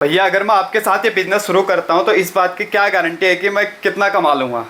भैया अगर मैं आपके साथ ये बिजनेस शुरू करता हूँ तो इस बात की क्या गारंटी है कि मैं कितना कमा लूंगा?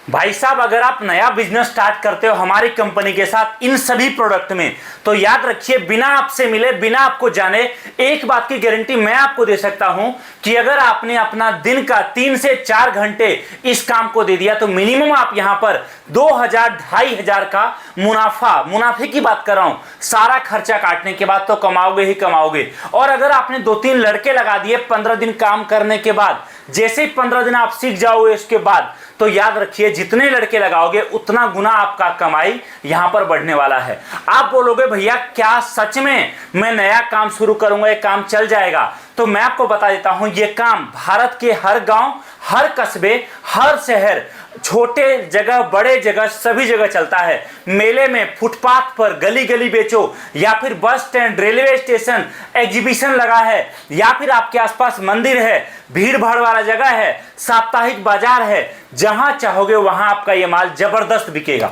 भाई साहब, अगर आप नया बिजनेस स्टार्ट करते हो हमारी कंपनी के साथ इन सभी प्रोडक्ट में, तो याद रखिए बिना आपसे मिले, बिना आपको जाने, एक बात की गारंटी मैं आपको दे सकता हूं कि अगर आपने अपना दिन का 3 से 4 घंटे इस काम को दे दिया तो मिनिमम आप यहां पर 2,000-2,500 का मुनाफे की बात कर रहा हूं, सारा खर्चा काटने के बाद तो कमाओगे ही कमाओगे। और अगर आपने 2-3 लड़के लगा दिए 15 दिन काम करने के बाद, जैसे ही 15 दिन आप सीख जाओगे उसके बाद, तो याद रखिए जितने लड़के लगाओगे उतना गुना आपका कमाई यहां पर बढ़ने वाला है। आप बोलोगे भैया क्या सच में मैं नया काम शुरू करूंगा ये काम चल जाएगा? तो मैं आपको बता देता हूं, ये काम भारत के हर गांव, हर कस्बे, हर शहर, छोटे जगह, बड़े जगह, सभी जगह चलता है। मेले में, फुटपाथ पर, गली गली बेचो, या फिर bus stand, railway station, exhibition लगा है, या फिर आपके आसपास मंदिर है, भीड़ भाड़ वाला जगह है, साप्ताहिक बाजार है, जहां चाहोगे वहां आपका ये माल जबरदस्त बिकेगा।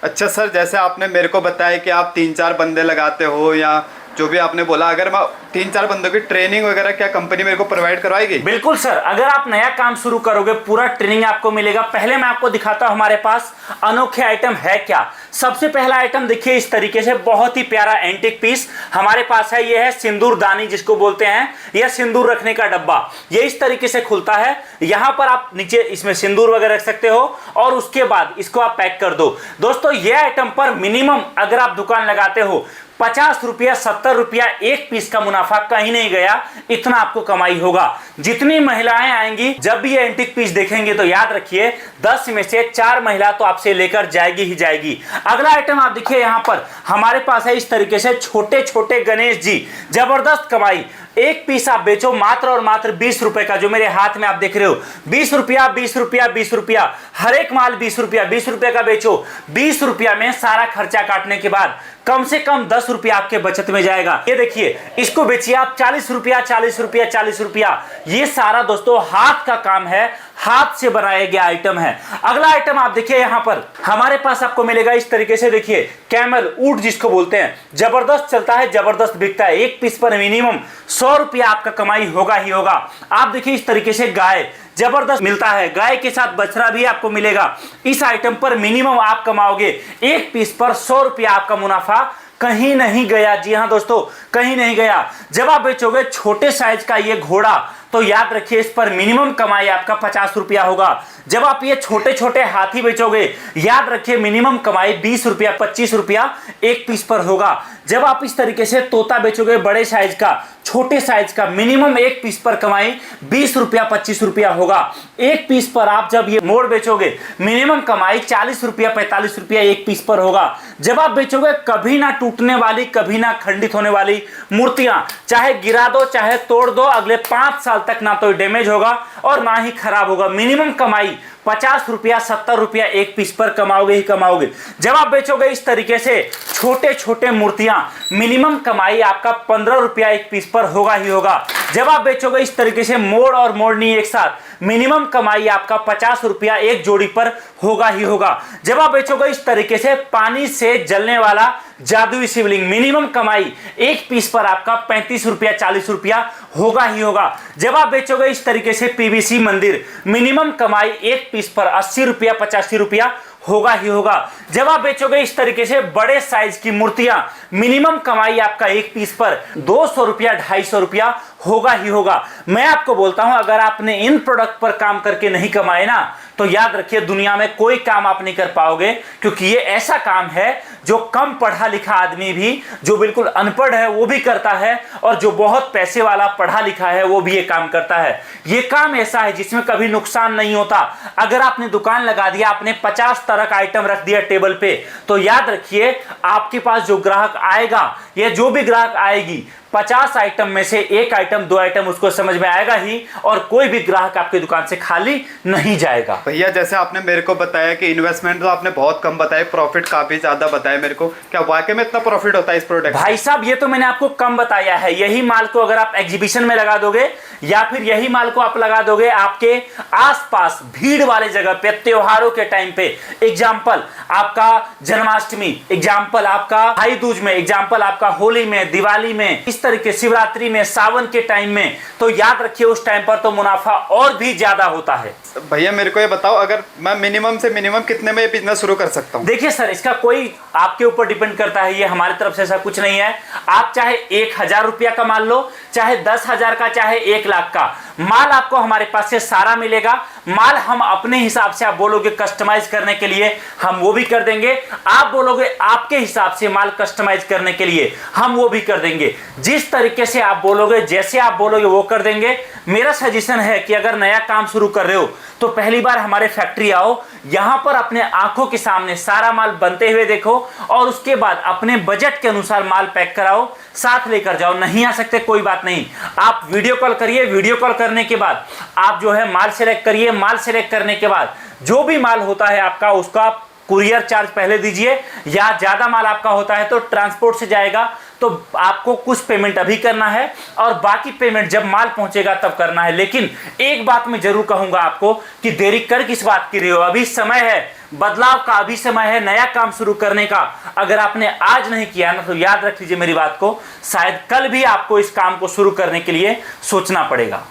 अच्छा सर, जैसे आपने मेरे को बताया कि आप 3-4 बंदे लगाते हो या जो भी आपने बोला, अगर मैं 3-4 बंदों की ट्रेनिंग वगैरह क्या कंपनी मेरे को प्रोवाइड करवाएगी? बिल्कुल सर, अगर आप नया काम शुरू करोगे पूरा ट्रेनिंग आपको मिलेगा। पहले मैं आपको दिखाता हूं हमारे पास अनोखे आइटम है क्या। सबसे पहला आइटम देखिए, इस तरीके से बहुत ही प्यारा एंटीक पीस हमारे पास है। यह है सिंदूर दानी जिसको बोलते हैं, यह सिंदूर रखने का डब्बा। ये इस तरीके से खुलता है, यहां पर आप नीचे इसमें सिंदूर वगैरह रख सकते हो और उसके बाद इसको आप पैक कर दो। दोस्तों यह आइटम पर मिनिमम अगर आप दुकान लगाते हो 50 रुपया, 70 रुपया एक पीस का मुनाफा कहीं नहीं गया, इतना आपको कमाई होगा। जितनी महिलाएं आएंगी जब भी ये एंटीक पीस देखेंगे तो याद रखिए 10 में से 4 महिला तो आपसे लेकर जाएगी ही जाएगी। अगला आइटम आप देखिए, यहां पर हमारे पास है इस तरीके से छोटे छोटे गणेश जी, जबरदस्त कमाई। एक पीस आप बेचो मात्र और मात्र 20 रुपए का, जो मेरे हाथ में आप देख रहे हो, 20 रुपया, 20 रुपया, 20 रुपया, हर एक माल 20 रुपया, 20 रुपया का बेचो। 20 रुपया में सारा खर्चा काटने के बाद कम से कम 10 रुपया आपके बचत में जाएगा। ये देखिए, इसको बेचिए आप 40 रुपया, 40 रुपया, 40 रुपया। ये सारा दोस्तों हाथ का काम है, हाथ से बनाया गया आइटम है। अगला आइटम आप देखिए, यहां पर हमारे पास आपको मिलेगा इस तरीके से, देखिए कैमल ऊंट जिसको बोलते हैं, जबरदस्त चलता है, जबरदस्त बिकता है। एक पीस पर मिनिमम 100 रुपया आपका कमाई होगा ही होगा। आप देखिए इस तरीके से गाय जबरदस्त मिलता है, गाय के साथ बछड़ा भी आपको मिलेगा। इस आइटम पर मिनिमम आप कमाओगे एक पीस पर 100 रुपया आपका मुनाफा कहीं नहीं गया। जी हां दोस्तों, कहीं नहीं गया। जब आप बेचोगे छोटे साइज का ये घोड़ा तो याद रखिए इस पर मिनिमम कमाई आपका 50 रुपया होगा। जब आप ये छोटे छोटे हाथी बेचोगे याद रखिए मिनिमम कमाई 20 रुपया, 25 रुपया एक पीस पर होगा। जब आप इस तरीके से तोता बेचोगे बड़े साइज का, छोटे साइज का, मिनिमम एक पीस पर कमाई 20 रुपया, 25 रुपया होगा। एक पीस पर आप जब ये मोड़ बेचोगे मिनिमम कमाई 40 रुपया, 45 रुपया एक पीस पर होगा। जब आप बेचोगे कभी ना टूटने वाली, कभी ना खंडित होने वाली मूर्तियां, चाहे गिरा दो चाहे तोड़ दो, अगले 5 साल तक ना तो डैमेज होगा और ना ही खराब होगा। मिनिमम कमाई 50 रुपया, 70 रुपया एक पीस पर कमाओगे ही कमाओगे। जब आप बेचोगे इस तरीके से छोटे छोटे मूर्तियां, मिनिमम कमाई आपका 15 रुपया एक पीस पर होगा ही होगा। जब आप बेचोगे इस तरीके से मोड़ और मोड़नी एक साथ, मिनिमम कमाई आपका 50 रुपया एक जोड़ी पर होगा ही होगा। जब आप बेचोगे इस तरीके से पानी से जलने वाला जादुई शिवलिंग, मिनिमम कमाई एक पीस पर आपका 35 रुपया, 40 रुपया होगा ही होगा। जब आप बेचोगे इस तरीके से पीवीसी मंदिर, मिनिमम कमाई एक पीस पर 80 रुपया, 85 रुपया होगा ही होगा। जब आप बेचोगे इस तरीके से बड़े साइज की मूर्तियां, मिनिमम कमाई आपका एक पीस पर 200 रुपया, 250 रुपया होगा ही होगा। मैं आपको बोलता हूं अगर आपने इन प्रोडक्ट पर काम करके नहीं कमाए ना, तो याद रखिए दुनिया में कोई काम आप नहीं कर पाओगे, क्योंकि ये ऐसा काम है जो कम पढ़ा लिखा आदमी भी, जो बिल्कुल अनपढ़ है वो भी करता है, और जो बहुत पैसे वाला पढ़ा लिखा है वो भी ये काम करता है। ये काम ऐसा है जिसमें कभी नुकसान नहीं होता। अगर आपने दुकान लगा दिया, आपने 50 तरह का आइटम रख दिया टेबल पे, तो याद रखिए आपके पास जो ग्राहक आएगा या जो भी ग्राहक आएगी, 50 आइटम में से एक आइटम, 2 आइटम उसको समझ में आएगा ही, और कोई भी ग्राहक आपकी दुकान से खाली नहीं जाएगा। भैया जैसे आपने मेरे को बताया कि इन्वेस्टमेंट तो आपने बहुत कम बताया, प्रॉफिट काफी ज्यादा बताया मेरे को, क्या वाकई में इतना प्रॉफिट होता है इस प्रोडक्ट? भाई साहब ये तो मैंने आपको कम बताया है। यही माल को अगर आप एग्जीबिशन में लगा दोगे या फिर यही माल को आप लगा दोगे आपके आसपास भीड़ वाले जगह पे त्योहारों के टाइम पे, एग्जाम्पल आपका जन्माष्टमी, एग्जाम्पल आपका भाई दूज में, एग्जाम्पल आपका होली में, दिवाली में, इस तरीके शिवरात्रि में, सावन के टाइम में, तो याद रखिए उस टाइम पर तो मुनाफा और भी ज्यादा होता है। भैया मेरे को ये बताओ, अगर मैं मिनिमम से मिनिमम कितने में ये बिजनेस शुरू कर सकता हूँ? देखिए सर, इसका कोई आपके ऊपर डिपेंड करता है, ये हमारी तरफ से ऐसा कुछ नहीं है। आप चाहे 1000 रुपया का मान लो, चाहे 10,000 का, चाहे 1 लाख का, माल आपको हमारे पास से सारा मिलेगा। माल हम अपने हिसाब से, आप बोलोगे कस्टमाइज करने के लिए, हम वो भी कर देंगे। आप बोलोगे आपके हिसाब से माल कस्टमाइज करने के लिए, हम वो भी कर देंगे। जिस तरीके से आप बोलोगे, जैसे आप बोलोगे वो कर देंगे। मेरा सजेशन है कि अगर नया काम शुरू कर रहे हो तो पहली बार हमारे फैक्ट्री आओ, यहां पर अपने आंखों के सामने सारा माल बनते हुए देखो और उसके बाद अपने बजट के अनुसार माल पैक कराओ, साथ लेकर जाओ। नहीं आ सकते कोई बात नहीं, आप वीडियो कॉल करिए। वीडियो कॉल करने के बाद आप जो है माल सेलेक्ट करिए। माल सेलेक्ट करने के बाद जो भी माल होता है आपका, उसका आप कुरियर चार्ज पहले दीजिए, या ज्यादा माल आपका होता है तो ट्रांसपोर्ट से जाएगा, तो आपको कुछ पेमेंट अभी करना है और बाकी पेमेंट जब माल पहुंचेगा तब करना है। लेकिन एक बात मैं जरूर कहूंगा आपको कि देरी कर किस बात की रहे हो, अभी समय है बदलाव का, अभी समय है नया काम शुरू करने का। अगर आपने आज नहीं किया ना तो याद रख लीजिए मेरी बात को, शायद कल भी आपको इस काम को शुरू करने के लिए सोचना पड़ेगा।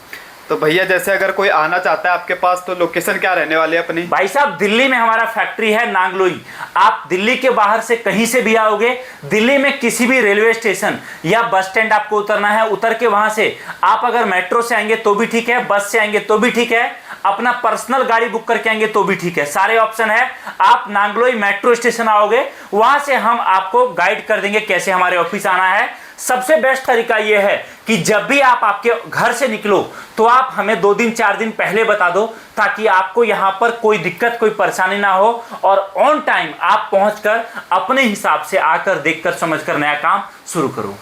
तो भैया जैसे अगर कोई आना चाहता है आपके पास, तो लोकेशन क्या रहने वाली है अपनी? भाई साहब, दिल्ली में हमारा फैक्ट्री है नांगलोई। आप दिल्ली के बाहर से कहीं से भी आओगे, दिल्ली में किसी भी रेलवे स्टेशन या बस स्टैंड आपको उतरना है, उतर के वहां से आप अगर मेट्रो से आएंगे तो भी ठीक है, बस से आएंगे तो भी ठीक है, अपना पर्सनल गाड़ी बुक करके आएंगे तो भी ठीक है, सारे ऑप्शन है। आप नांगलोई मेट्रो स्टेशन आओगे, वहां से हम आपको गाइड कर देंगे कैसे हमारे ऑफिस आना है। सबसे बेस्ट तरीका यह है कि जब भी आप आपके घर से निकलो तो आप हमें 2 दिन 4 दिन पहले बता दो, ताकि आपको यहां पर कोई दिक्कत, कोई परेशानी ना हो और ऑन टाइम आप पहुंचकर अपने हिसाब से आकर देखकर समझकर नया काम शुरू करो।